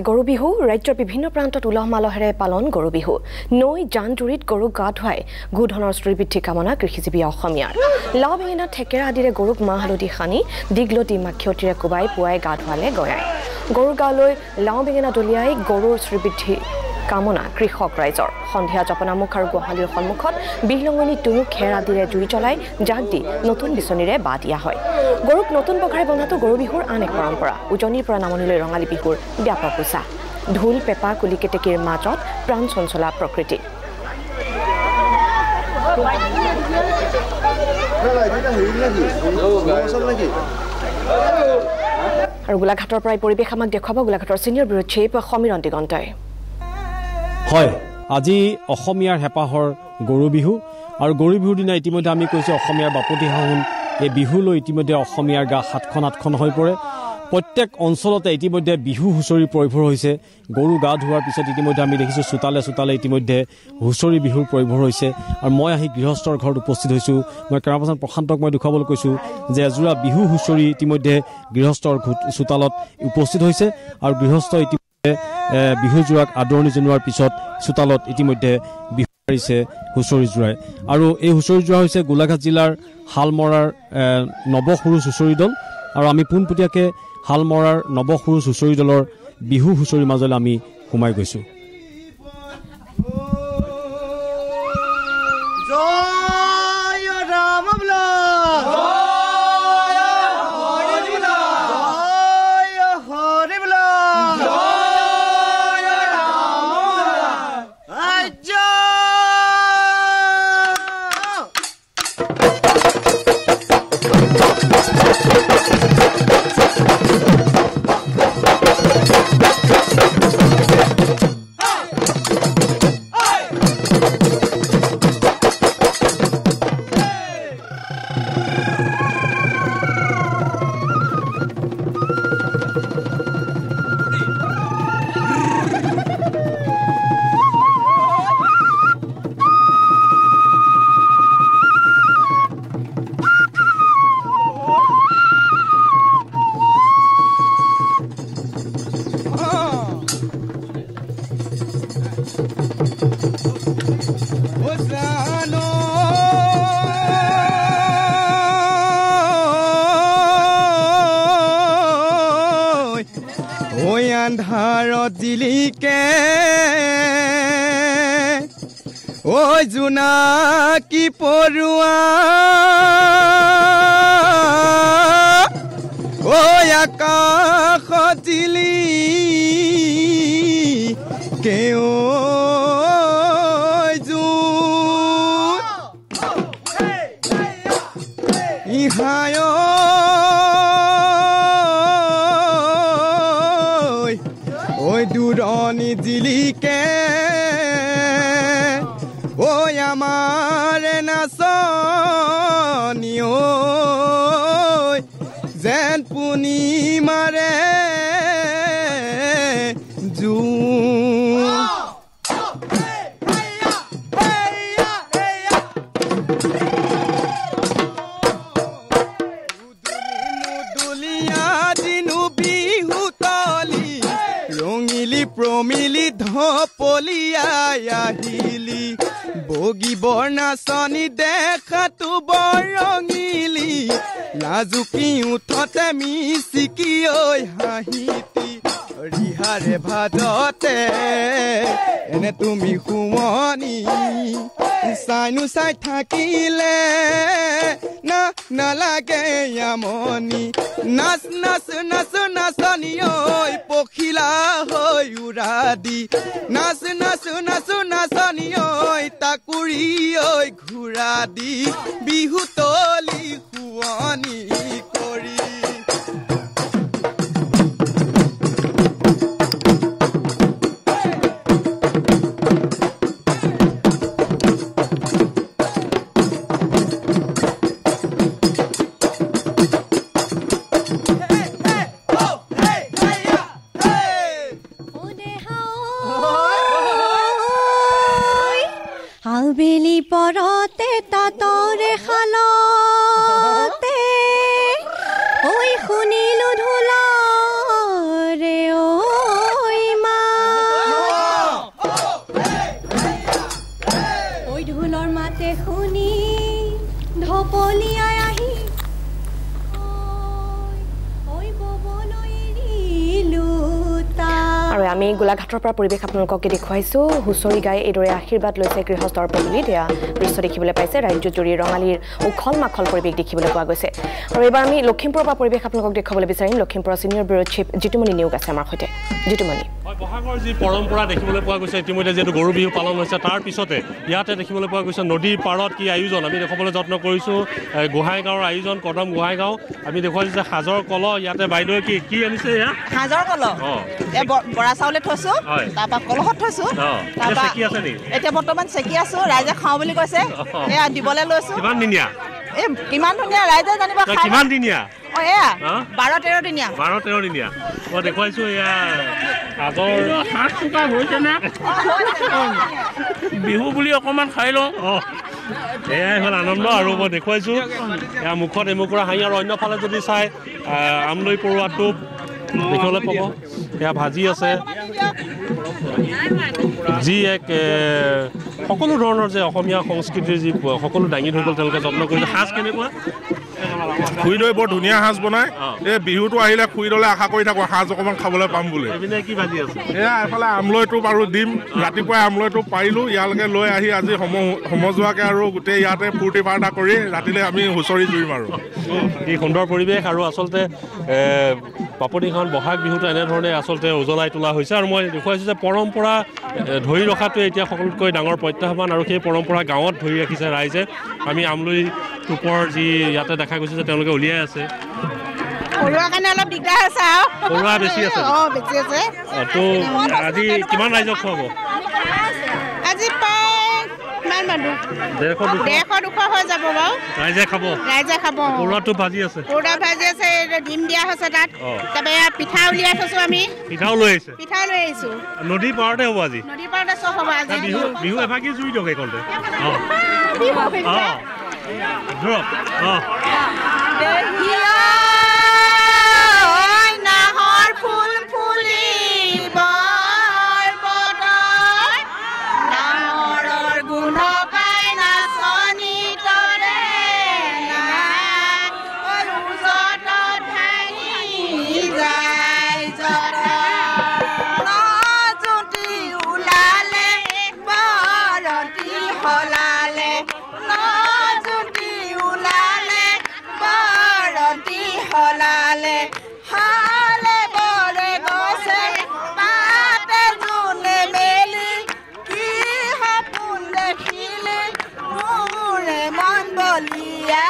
গৰু বিহু ৰাজ্যৰ বিভিন্ন প্ৰান্তত উলহ মালহেৰে পালন গৰু বিহু নৈ জান জুৰিত গৰুক গা ধুৱাই গোধনৰ শ্ৰীবৃদ্ধি কামনা কৃষিজীৱী অসমীয়াৰ লাও বেঙেনা থেকেৰা আদিৰে গৰুক মাহ হালধি সানি দীঘলতি মাখিয়তিৰে কোবাই পুৱাই গা ধুৱালে গয়াই গৰুৰ গালৈ লাও বেঙেনা দলিয়াই গৰুৰ শ্ৰীবৃদ্ধি কামনা কৃষক ৰাইজৰ সন্ধিয়া জপনামুখ আৰু গোহালিৰ সন্মুখত বিহলঙনি তুং খেৰ আদিৰে জুই জ্বলাই জাক দি নতুন বিচনীৰে বাহ দিয়া হয় গৰুক নতুন পঘাৰে বন্ধাটো গৰু বিহুৰ আন এক পৰম্পৰা উজনিৰ পৰা নামনিলৈ ৰঙালী বিহুৰ ব্যাপক উৎসাহ ঢোল পেপা কুলি কেতেকীৰ মাজত প্ৰাণ চঞ্চলা প্ৰকৃতি আৰু গোলাঘাটৰ পৰা পৰিৱেশ আমাক দেখুৱাব গোলাঘাটৰ সিনিয়ৰ ব্যুৰ চিফ সমীৰণ দিগন্তই হয় আজি অসমীয়াৰ হেপাহৰ গৰু বিহু আৰু গৰু বিহুৰ দিনা ইতিমধ্যে আমি কৈছো অসমীয়াৰ বাপতি সাহোন এই বিহুলৈ ইতিমধ্যে অসমীয়াৰ গা সাতখন হৈ পৰে প্ৰত্যেক অঞ্চলতে ইতিমধ্যে বিহু হুঁচৰি পৰিভৰ হৈছে গৰু গা ধোৱাৰ পিছত ইতিমধ্যে আমি দেখিছো চোতালে ইতিমধ্যে হুঁচৰি বিহুৰ পৰিভৰ হৈছে আৰু মই আহি গৃহস্থৰ ঘৰত উপস্থিত হৈছো মই কেমেৰাপাৰ্চন প্ৰশান্তক মই দেখুৱাবলৈ কৈছো যে এজোৰা বিহু হুঁচৰি ইতিমধ্যে গৃহস্থৰ চোতালত উপস্থিত হৈছে আৰু গৃহস্থ বিহু জোৰাক আদৰণি জনোৱাৰ পিছত চোতালত ইতিমধ্যে বিহু মাৰিছে হুঁচৰি জোৰাই আৰু এই হুঁচৰি জোৰা হৈছে গোলাঘাট জিলাৰ হালমৰাৰ নৱসুৰুজ হুঁচৰি দল আৰু আমি পোনপটীয়াকৈ হালমৰাৰ নৱসুৰুজ হুঁচৰি দলৰ বিহু হুঁচৰিৰ মাজলৈ আমি সোমাই গৈছো আন্ধাৰত জিলিকে ঐ জোনাকী পৰুৱা ঐ আকাশত জিলিকে ইহায় দূৰণি জিলিকে ঐ আমাৰ নাচনি ঐ যেন পূৰ্ণিমাৰে প্ৰমিলি ধপলিয়াই আহিলি বগীবৰ নাচনি দেখাতো বৰ ৰঙিলি লাজুকি উঠতে মিচিকি ঐ হাঁহিতি ৰিহাৰে ভাজতে এনে তুমি শুৱনি চাইনো চাই থাকিলে না নালাগে আমনি নাচ নাচ নাচ নাচনি ঐ পখিলা হৈ উৰা দি নাচ নাচ নাচ নাচনি ঐ তাকুৰি ঐ ঘূৰা দি বিহু তলি শুৱনি কৰি বেলি পৰতে তাতৰে খালতে ঐ শুনিলো ঢোলৰে ঐ আমি গোলাঘাটৰ পৰা পৰিৱেশ আপোনালোককে দেখুৱাইছো হুঁচৰি গাই এইদৰে আশীৰ্বাদ লৈছে গৃহস্থৰ পদূলিত এয়া দৃশ্য দেখিবলৈ পাইছে ৰাজ্যজুৰি ৰঙালীৰ উখল মাখল পৰিৱেশ দেখিবলৈ পোৱা গৈছে আৰু এইবাৰ আমি লখিমপুৰৰ পৰা পৰিৱেশ আপোনালোকক দেখুৱাবলৈ বিচাৰিম লখিমপুৰৰ চিনিয়ৰ ব্যুৰ চিফ জিতুমণি নিয়োগ আছে আমাৰ সৈতে জিতুমণি বহাগৰ যি পৰম্পৰা দেখিবলৈ পোৱা গৈছে ইতিমধ্যে যিহেতু গৰু বিহু পালন হৈছে তাৰ পিছতে ইয়াতে দেখিবলৈ পোৱা গৈছে নদীৰ পাৰত কি আয়োজন আমি দেখুৱাবলৈ যত্ন কৰিছোঁ গোহাঁইগাঁৱৰ আয়োজন কদম গোহাঁইগাঁও আমি দেখুৱাইছোঁ যে সাজৰ কলহ ইয়াতে বাইদেৱে কি আনিছে এয়া সাজৰ কলহ বৰা চাউলে থৈছোঁ তাৰপৰা কলহত থৈছোঁ এতিয়া বৰ্তমান চেকি আছোঁ ৰাইজে খাওঁ বুলি কৈছে এয়া দিবলৈ লৈছোঁ কিমান দিনীয়া এই কিমান ধুনীয়া ৰাইজে জানিব কিমান দিনীয়া এয়া 12-13 দিনীয়া 12-13 দিনীয়া মই দেখুৱাইছোঁ এয়া সাজৰ সাজ চোকা হৈছে নে বিহু বুলি অকণমান খাই লওঁ এয়াই হ'ল আনন্দ আৰু মই দেখুৱাইছোঁ এয়া মুখত এমুকুৰা হাঁহি আৰু অন্যফালে যদি চাই আমলৈ পৰুৱা টোপ দেখিবলৈ পাব এয়া ভাজি আছে যি এক সকলো ধৰণৰ যে অসমীয়া সংস্কৃতিৰ যি সকলো দাঙি ধৰি গ'ল তেওঁলোকে যত্ন কৰিছে সাজ কেনেকুৱা খুৰীদৈ বৰ ধুনীয়া সাজ বনায় এই বিহুটো আহিলে খুৰীদলৈ আশা কৰি থাকোঁ সাজ অকণমান খাবলৈ পাম বুলি কি ভাজি আছে এয়া এফালে আমলৈ টোপ আৰু ডিম ৰাতিপুৱাই আমলৈ টোপ পাৰিলোঁ ইয়ালৈকে লৈ আহি আজি সমজুৱাকৈ আৰু গোটেই ইয়াতে ফূৰ্তি ফাৰ্তা কৰি ৰাতিলৈ আমি হুঁচৰি জুৰিম আৰু এই সুন্দৰ পৰিৱেশ আৰু আচলতে পাপনিখন বহাগ বিহুটো এনেধৰণে আচলতে উজ্বলাই তোলা হৈছে আৰু মই দেখুৱাইছোঁ যে পৰম্পৰা ধৰি ৰখাটোৱে এতিয়া সকলোতকৈ ডাঙৰ প্ৰত্যাহ্বান আৰু সেই পৰম্পৰা গাঁৱত ধৰি ৰাখিছে ৰাইজে আমি আমলৈ টোপৰ যি ইয়াতে দেখা গৈছে যে তেওঁলোকে উলিয়াই আছে পৰুৱাৰ কাৰণে অলপ দিগদাৰ হৈছে আৰু পৰুৱা বেছি আছে বেছি আছে তো আজি কিমান ৰাইজক খুৱাব আজি প্ৰায় কিমান মানুহ 150-200 হৈ যাব বাৰু ৰাইজে খাব পৰুৱাটো ভাজি আছে ডিম দিয়া হৈছে তাত তাৰপৰা পিঠা উলিয়াই থৈছোঁ আমি পিঠাও লৈ আহিছোঁ নদীৰ পাৰতে হ'ব আজি নদীৰ পাৰতে চব হ'ব আজি বিহু এভাগি জুই দিয়ক এইকণতে নাহৰ ফুল ফুলিব নাহৰৰ গুণ পাই নাচনি তৰে নজুতি ওলালে বৰতি সলালে নজুতি ওলালে বৰতি সলালে হালে বৰে গছে পাতে জোনে মেলি কি সপোন দেখিলে মোৰে মন বলিয়া